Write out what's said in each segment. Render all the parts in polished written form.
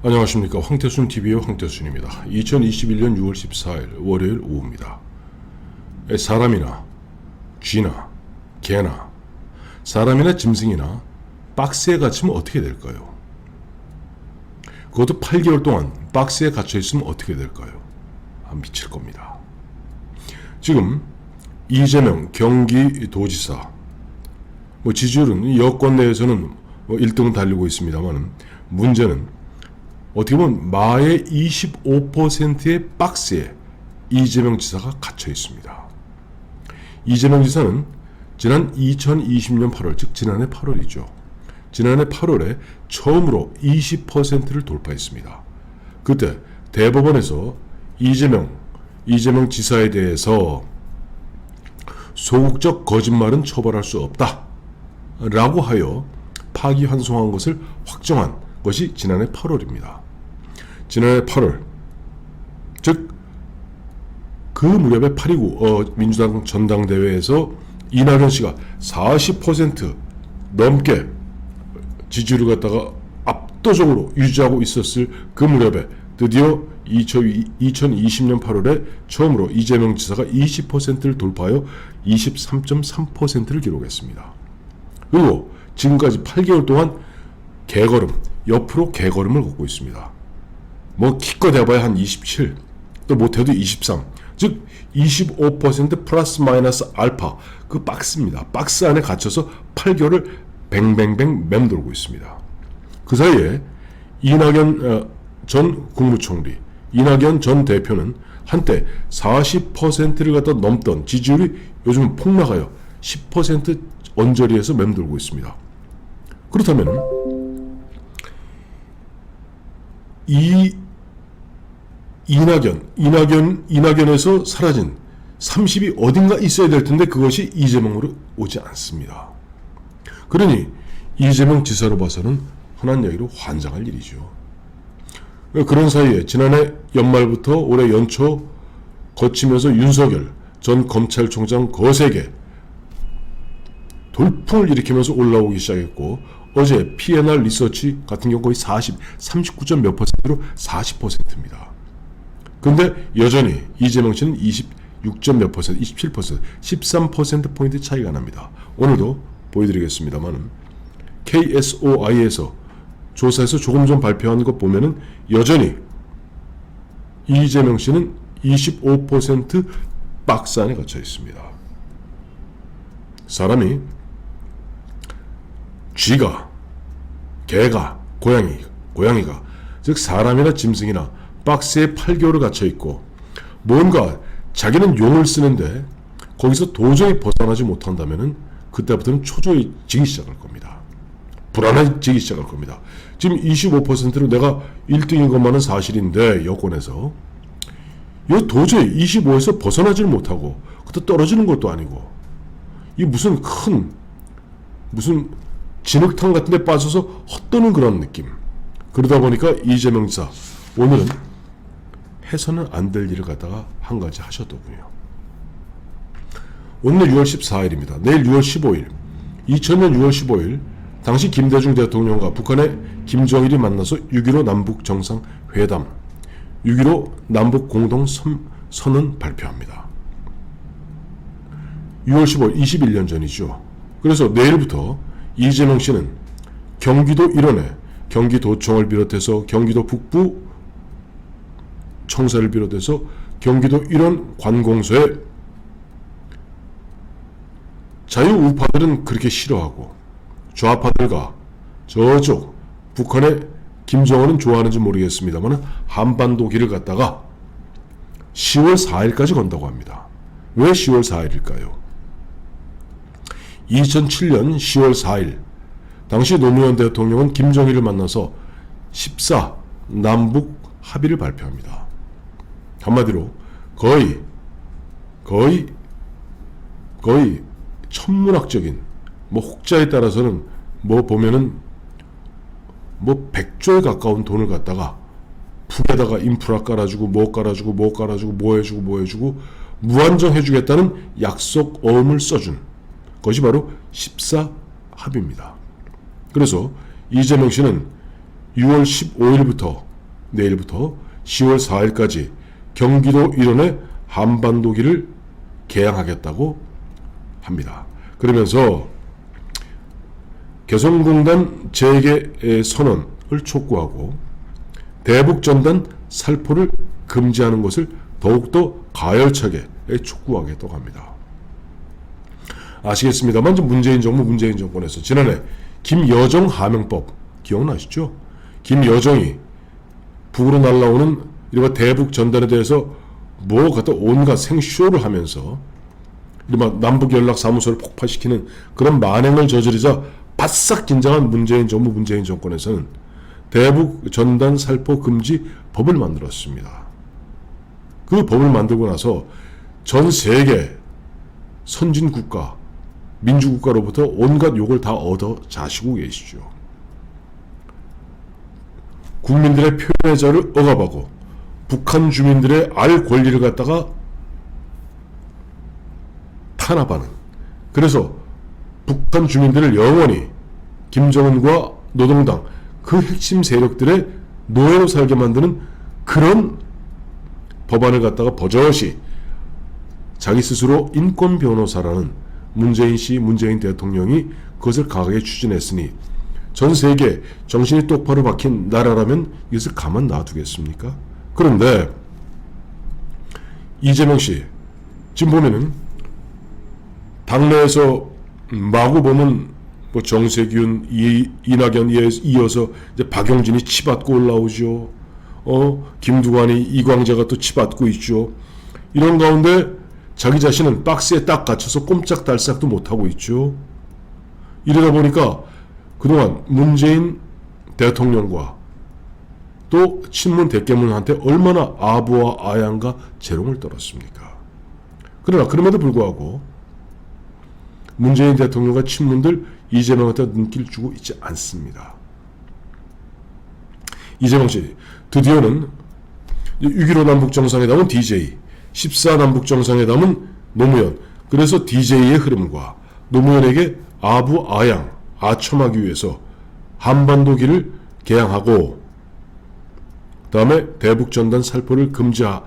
안녕하십니까. 황태순TV의 황태순입니다. 2021년 6월 14일 월요일 오후입니다. 사람이나 쥐나 개나 사람이나 짐승이나 박스에 갇히면 어떻게 될까요? 그것도 8개월 동안 박스에 갇혀있으면 어떻게 될까요? 미칠 겁니다. 지금 이재명 경기도지사 지지율은 여권 내에서는 1등 달리고 있습니다만 문제는 어떻게 보면 마의 25%의 박스에 이재명 지사가 갇혀 있습니다. 이재명 지사는 지난 2020년 8월, 즉 지난해 8월이죠. 지난해 8월에 처음으로 20%를 돌파했습니다. 그때 대법원에서 이재명 지사에 대해서 소극적 거짓말은 처벌할 수 없다 라고 하여 파기환송한 것을 확정한 것이 지난해 8월입니다. 지난해 8월, 즉 그 무렵에 8.29 민주당 전당대회에서 이낙연 씨가 40% 넘게 지지율을 갖다가 압도적으로 유지하고 있었을 그 무렵에 드디어 2020년 8월에 처음으로 이재명 지사가 20%를 돌파하여 23.3%를 기록했습니다. 그리고 지금까지 8개월 동안 개걸음, 옆으로 개걸음을 걷고 있습니다. 기껏 해봐야 한 27, 또 못해도 23, 즉 25% 플러스 마이너스 알파, 그 박스입니다. 박스 안에 갇혀서 8개월을 뱅뱅뱅 맴돌고 있습니다. 그 사이에 이낙연 전 국무총리, 이낙연 전 대표는 한때 40%를 갖다 넘던 지지율이 요즘은 폭락하여 10% 언저리에서 맴돌고 있습니다. 그렇다면 이낙연에서 사라진 30이 어딘가 있어야 될 텐데 그것이 이재명으로 오지 않습니다. 그러니 이재명 지사로 봐서는 흔한 얘기로 환장할 일이죠. 그런 사이에 지난해 연말부터 올해 연초 거치면서 윤석열 전 검찰총장 거세게 돌풍을 일으키면서 올라오기 시작했고, 어제 P&R 리서치 같은 경우 거의 39점 몇 %로 40%입니다. 근데 여전히 이재명 씨는 26점 몇 %, 27%, 13%포인트 차이가 납니다. 오늘도 보여드리겠습니다만 KSOI에서 조사에서 조금 전 발표한 것 보면은 여전히 이재명 씨는 25% 박스 안에 갇혀 있습니다. 사람이 쥐가, 개가, 고양이가, 즉 사람이나 짐승이나 박스에 8개월을 갇혀있고 뭔가 자기는 용을 쓰는데 거기서 도저히 벗어나지 못한다면 그때부터는 초조해지기 시작할 겁니다. 불안해지기 시작할 겁니다. 지금 25%로 내가 1등인 것만은 사실인데 여권에서 이거 도저히 25에서 벗어나지를 못하고 그때 떨어지는 것도 아니고 이 무슨 진흙탕 같은 데 빠져서 헛도는 그런 느낌. 그러다 보니까 이재명 지사 오늘은 해서는 안 될 일을 갖다가 한 가지 하셨더군요. 오늘 6월 14일입니다. 내일 6월 15일, 2000년 6월 15일 당시 김대중 대통령과 북한의 김정일이 만나서 6.15 남북 정상회담, 6.15 남북 공동선언 발표합니다. 6월 15일, 21년 전이죠. 그래서 내일부터 이재명 씨는 경기도 일원에 경기도청을 비롯해서 경기도 북부 청사를 비롯해서 경기도 일원 관공서에 자유우파들은 그렇게 싫어하고 좌파들과 저쪽 북한의 김정은은 좋아하는지 모르겠습니다만 한반도 길을 갔다가 10월 4일까지 건다고 합니다. 왜 10월 4일일까요? 2007년 10월 4일 당시 노무현 대통령은 김정일을 만나서 14 남북 합의를 발표합니다. 한마디로 거의 천문학적인 혹자에 따라서는 보면은 100조에 가까운 돈을 갖다가 북에다가 인프라 깔아주고 뭐 해주고 무한정 해주겠다는 약속 어음을 써준 것이 바로 14 합의입니다. 그래서 이재명 씨는 6월 15일부터 내일부터 10월 4일까지 경기도 일원에 한반도기를 개항하겠다고 합니다. 그러면서 개성공단 재개 선언을 촉구하고 대북전단 살포를 금지하는 것을 더욱더 가열차게 촉구하겠다고 합니다. 아시겠습니다만 문재인 정부, 문재인 정권에서 지난해 김여정 하명법 기억나시죠? 김여정이 북으로 날아오는 이른바 대북 전단에 대해서 뭐 갖다 온갖 생쇼를 하면서 이른바 남북연락사무소를 폭파시키는 그런 만행을 저지르자 바싹 긴장한 문재인 정부, 문재인 정권에서는 대북 전단 살포 금지 법을 만들었습니다. 그 법을 만들고 나서 전 세계 선진국가, 민주국가로부터 온갖 욕을 다 얻어 자시고 계시죠. 국민들의 표현의 자유를 억압하고 북한 주민들의 알 권리를 갖다가 탄압하는, 그래서 북한 주민들을 영원히 김정은과 노동당 그 핵심 세력들의 노예로 살게 만드는 그런 법안을 갖다가 버젓이 자기 스스로 인권 변호사라는 문재인 씨, 문재인 대통령이 그것을 강하게 추진했으니 전 세계 정신이 똑바로 박힌 나라라면 이것을 가만 놔두겠습니까? 그런데 이재명 씨 지금 보면은 당내에서 마구 보면 뭐 정세균, 이낙연에 이어서 이제 박용진이 치받고 올라오죠. 김두관이, 이광재가 또 치받고 있죠. 이런 가운데 자기 자신은 박스에 딱 갇혀서 꼼짝달싹도 못하고 있죠. 이러다 보니까 그동안 문재인 대통령과 또 친문 대깨문한테 얼마나 아부와 아양과 재롱을 떨었습니까? 그러나 그럼에도 불구하고 문재인 대통령과 친문들 이재명한테 눈길 주고 있지 않습니다. 이재명 씨 드디어는 6.15 남북정상회담은 DJ, 14 남북정상회담은 노무현, 그래서 DJ의 흐름과 노무현에게 아부 아양, 아첨하기 위해서 한반도기를 개항하고 그 다음에 대북전단 살포를 금지하여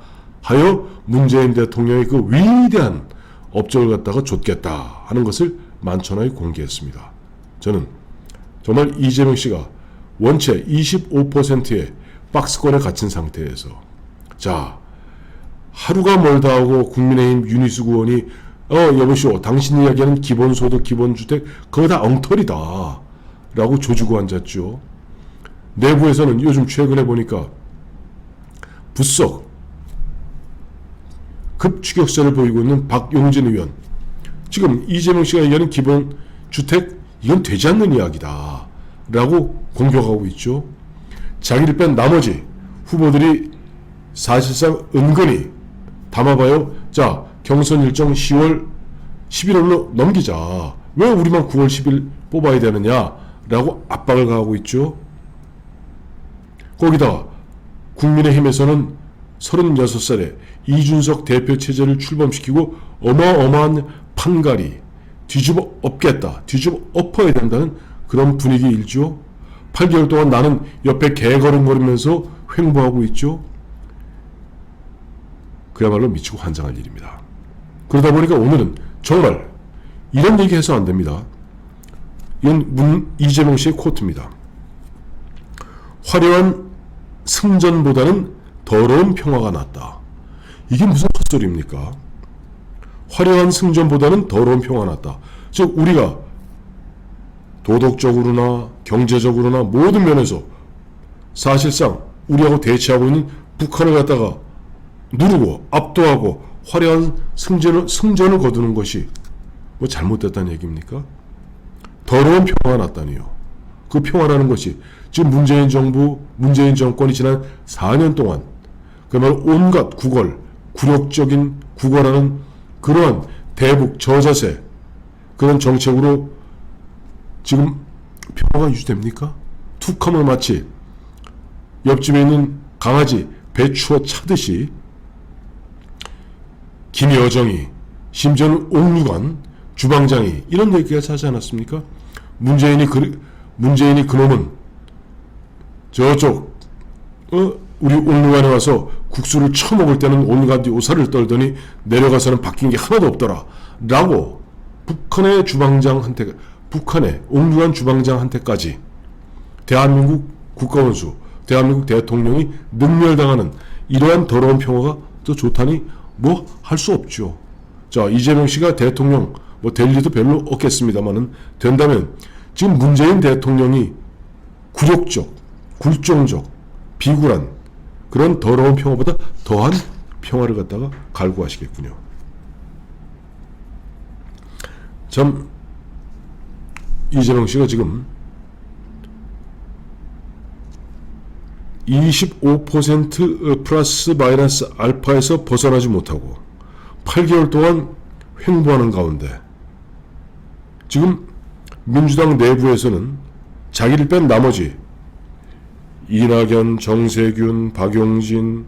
문재인 대통령의 그 위대한 업적을 갖다가 좇겠다 하는 것을 만천하에 공개했습니다. 저는 정말 이재명 씨가 원체 25%의 박스권에 갇힌 상태에서 자 하루가 멀다 하고 국민의힘 윤희숙 의원이 여보시오 당신 이야기하는 기본소득 기본주택 그거 다 엉터리다 라고 조지고 앉았죠. 내부에서는 요즘 최근에 보니까 부쩍 급추격세를 보이고 있는 박용진 의원, 지금 이재명 씨가 얘기하는 기본주택 이건 되지 않는 이야기다 라고 공격하고 있죠. 자기를 뺀 나머지 후보들이 사실상 은근히 담아봐요. 자 경선 일정 10월 11월로 넘기자, 왜 우리만 9월 10일 뽑아야 되느냐 라고 압박을 가하고 있죠. 거기다가 국민의힘에서는 36살에 이준석 대표 체제를 출범시키고 어마어마한 판갈이 뒤집어 엎겠다, 뒤집어 엎어야 된다는 그런 분위기 일죠. 8개월 동안 나는 옆에 개걸음거리면서 횡보하고 있죠. 그야말로 미치고 환장할 일입니다. 그러다 보니까 오늘은 정말 이런 얘기 해서 안 됩니다. 이건 이재명 씨의 코트입니다. 화려한 승전보다는 더러운 평화가 낫다. 이게 무슨 헛소리입니까? 화려한 승전보다는 더러운 평화가 낫다. 즉 우리가 도덕적으로나 경제적으로나 모든 면에서 사실상 우리하고 대치하고 있는 북한을 갖다가 누르고 압도하고 화려한 승전을 거두는 것이 뭐 잘못됐다는 얘기입니까? 더러운 평화가 낫다니요. 그 평화라는 것이 지금 문재인 정부, 문재인 정권이 지난 4년 동안 그야말로 온갖 굴욕적인 구걸하는 그러한 대북 저자세 그런 정책으로 지금 평화가 유지됩니까? 툭하면 마치 옆집에 있는 강아지 배추어 차듯이 김여정이, 심지어는 옥류관 주방장이 이런 얘기가 하지 않았습니까? 문재인이 그놈은 저쪽 우리 옥류관에 와서 국수를 처먹을 때는 온갖 요사를 떨더니 내려가서는 바뀐 게 하나도 없더라 라고 북한의 주방장한테, 북한의 옥류관 주방장한테까지 대한민국 국가원수, 대한민국 대통령이 능멸당하는 이러한 더러운 평화가 더 좋다니 뭐 할 수 없죠. 자, 이재명 씨가 대통령 뭐 될 리도 별로 없겠습니다만은 된다면 지금 문재인 대통령이 굴욕적, 굴종적, 비굴한 그런 더러운 평화보다 더한 평화를 갖다가 갈구하시겠군요. 참 이재명 씨가 지금 25% 플러스 마이너스 알파에서 벗어나지 못하고 8개월 동안 횡보하는 가운데 지금 민주당 내부에서는 자기를 뺀 나머지 이낙연, 정세균, 박용진,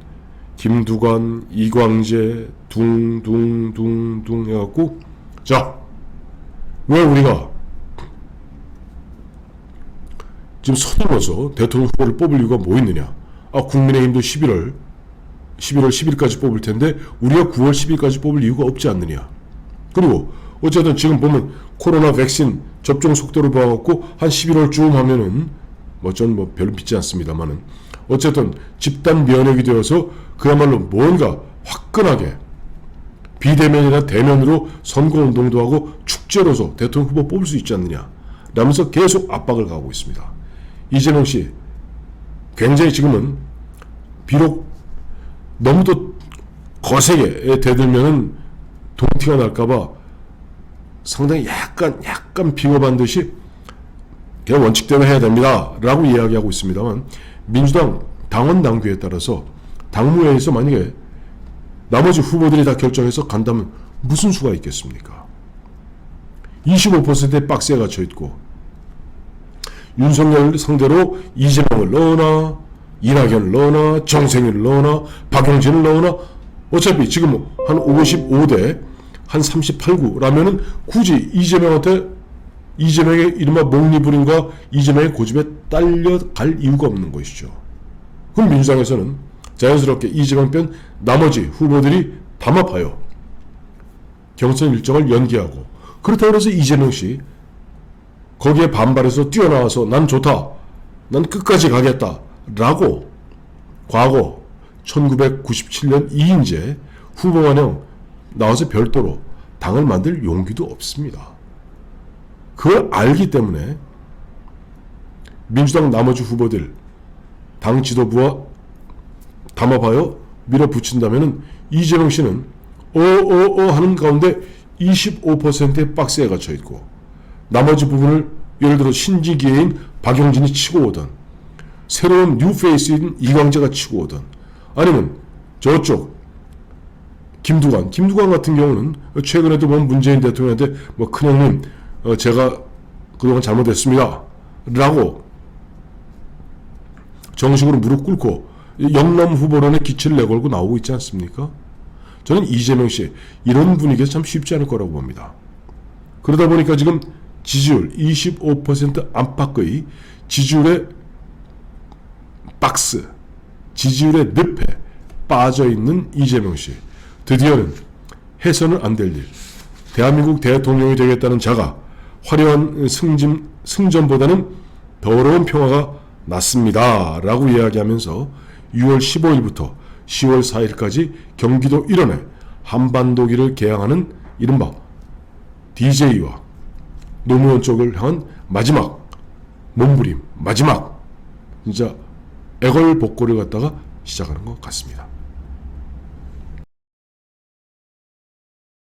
김두관, 이광재 둥둥둥둥 해갖고 자, 왜 우리가 지금 서둘러서 대통령 후보를 뽑을 이유가 뭐 있느냐. 국민의힘도 11월 10일까지 뽑을 텐데 우리가 9월 10일까지 뽑을 이유가 없지 않느냐. 그리고 어쨌든 지금 보면 코로나 백신 접종 속도를 봐갖고 한 11월쯤 하면은 전 별로 믿지 않습니다만은 어쨌든 집단 면역이 되어서 그야말로 뭔가 화끈하게 비대면이나 대면으로 선거운동도 하고 축제로서 대통령 후보 뽑을 수 있지 않느냐 라면서 계속 압박을 가하고 있습니다. 이재명 씨 굉장히 지금은 비록 너무도 거세게 대들면은 동티가 날까봐 상당히 약간 비겁한 듯이 그냥 원칙대로 해야 됩니다 라고 이야기하고 있습니다만 민주당 당원 당규에 따라서 당무회에서 만약에 나머지 후보들이 다 결정해서 간다면 무슨 수가 있겠습니까? 25%의 박스에 갇혀있고 윤석열 상대로 이재명을 넣으나 이낙연을 넣으나 정세균을 넣으나 박용진을 넣으나 어차피 지금 한 55대 한 38구라면은 굳이 이재명의 이른바 목리불임과 이재명의 고집에 딸려갈 이유가 없는 것이죠. 그럼 민주당에서는 자연스럽게 이재명 뺀 나머지 후보들이 담합하여 경선 일정을 연기하고 그렇다고 해서 이재명 씨 거기에 반발해서 뛰어나와서 난 좋다, 난 끝까지 가겠다 라고 과거 1997년 이인재 후보마냥 나와서 별도로 당을 만들 용기도 없습니다. 그걸 알기 때문에 민주당 나머지 후보들 당 지도부와 담합하여 밀어붙인다면 이재명 씨는 하는 가운데 25%의 박스에 갇혀있고 나머지 부분을 예를 들어 신지기회인 박용진이 치고 오든 새로운 뉴페이스인 이광재가 치고 오든 아니면 저쪽 김두관 같은 경우는 최근에도 보면 문재인 대통령한테 큰형님 제가 그동안 잘못했습니다 라고 정식으로 무릎 꿇고 영남 후보론의 기치를 내걸고 나오고 있지 않습니까? 저는 이재명 씨 이런 분위기에서 참 쉽지 않을 거라고 봅니다. 그러다 보니까 지금 지지율 25% 안팎의 지지율의 박스, 지지율의 늪에 빠져있는 이재명 씨 드디어는 해서는 안 될 일, 대한민국 대통령이 되겠다는 자가 화려한 승전보다는 더러운 평화가 낫습니다 라고 이야기하면서 6월 15일부터 10월 4일까지 경기도 일원에 한반도기를 개항하는 이른바 DJ와 노무현 쪽을 향한 마지막 몸부림, 마지막 진짜 애걸복걸을 갖다가 시작하는 것 같습니다.